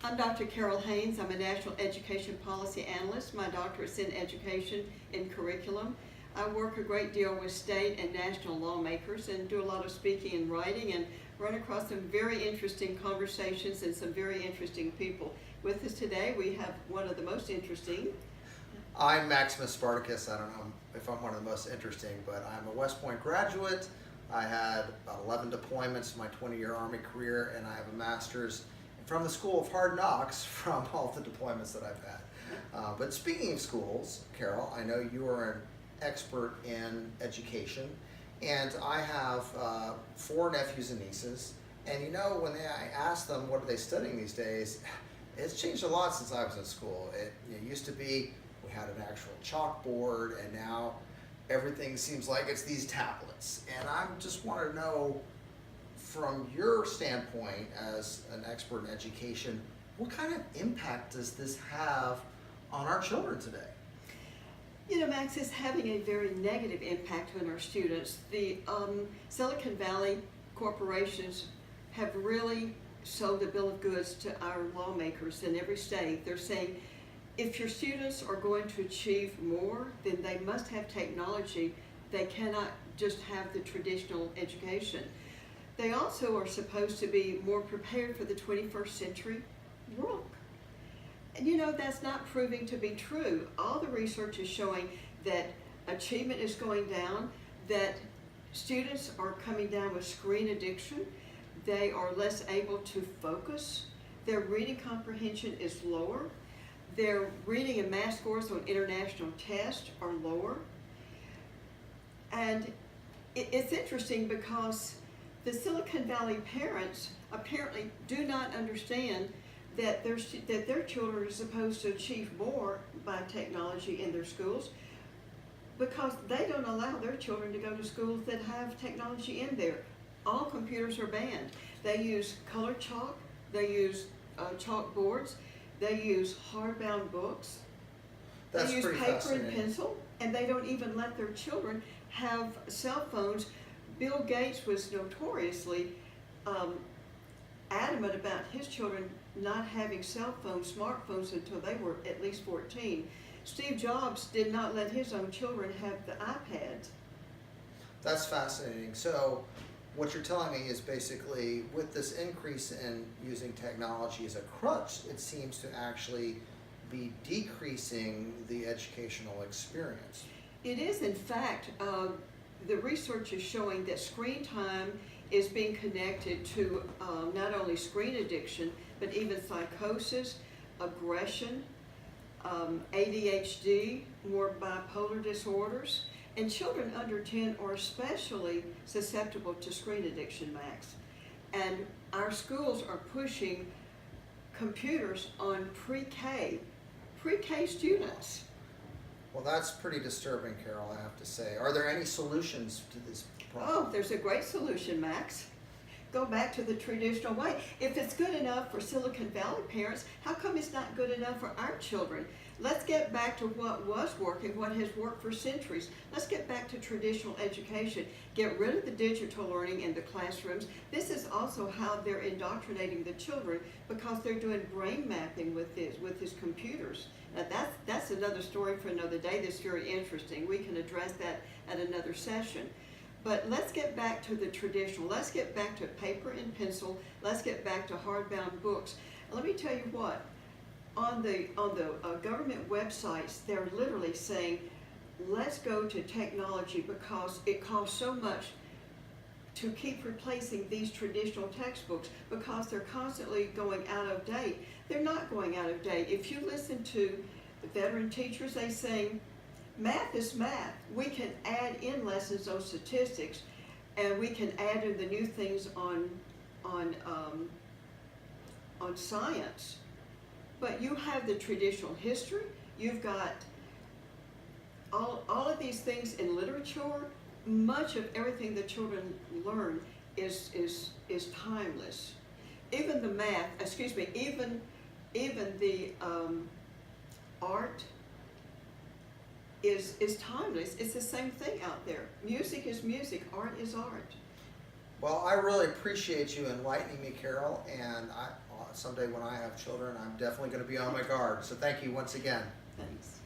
I'm Dr. Carole Haynes. I'm a National Education Policy Analyst. My doctorate's in Education and Curriculum. I work a great deal with state and national lawmakers and do a lot of speaking and writing and run across some very interesting conversations and some very interesting people. With us today, we have one of the most interesting. I'm Maximus Spartacus. I don't know if I'm one of the most interesting, but I'm a West Point graduate. I had about 11 deployments in my 20-year Army career, and I have a master's from the School of Hard Knocks from all the deployments that I've had. But speaking of schools, Carole, I know you are an expert in education, and I have 4 nephews and nieces, and you know, when I ask them what are they studying these days, it's changed a lot since I was in school. It used to be we had an actual chalkboard, and now everything seems like it's these tablets. And I just want to know, from your standpoint as an expert in education, what kind of impact does this have on our children today? You know, Max, it's having a very negative impact on our students. The Silicon Valley corporations have really sold a bill of goods to our lawmakers in every state. They're saying, if your students are going to achieve more, then they must have technology. They cannot just have the traditional education. They also are supposed to be more prepared for the 21st century world. And you know, that's not proving to be true. All the research is showing that achievement is going down, that students are coming down with screen addiction, they are less able to focus, their reading comprehension is lower, their reading and math scores on international tests are lower. And it's interesting because the Silicon Valley parents apparently do not understand that their children are supposed to achieve more by technology in their schools, because they don't allow their children to go to schools that have technology in there. All computers are banned. They use colored chalk, they use chalkboards, they use hardbound books, That's they use pretty paper and fascinating. pencil, and they don't even let their children have cell phones. Bill Gates was notoriously adamant about his children not having cell phones, smartphones, until they were at least 14. Steve Jobs did not let his own children have the iPads. That's fascinating. So what you're telling me is basically, with this increase in using technology as a crutch, it seems to actually be decreasing the educational experience. It is, in fact, the research is showing that screen time is being connected to not only screen addiction, but even psychosis, aggression, ADHD, more bipolar disorders, and children under 10 are especially susceptible to screen addiction, Max. And our schools are pushing computers on pre-K students. Well, that's pretty disturbing, Carole, I have to say. Are there any solutions to this problem? Oh, there's a great solution, Max. Go back to the traditional way. If it's good enough for Silicon Valley parents, how come it's not good enough for our children? Let's get back to what was working, what has worked for centuries. Let's get back to traditional education. Get rid of the digital learning in the classrooms. This is also how they're indoctrinating the children, because they're doing brain mapping with these computers. Now that's another story for another day that's very interesting. We can address that at another session. But let's get back to the traditional. Let's get back to paper and pencil. Let's get back to hardbound books. And let me tell you what, on the government websites, they're literally saying, let's go to technology because it costs so much to keep replacing these traditional textbooks, because they're constantly going out of date. They're not going out of date. If you listen to the veteran teachers, they say, math is math. We can add in lessons on statistics, and we can add in the new things on science. But you have the traditional history. You've got all of these things in literature. Much of everything the children learn is timeless. Even the math, even the art is timeless. It's the same thing out there. Music is music, art is art. Well, I really appreciate you enlightening me, Carole, and someday when I have children, I'm definitely going to be on my guard. So thank you once again. Thanks.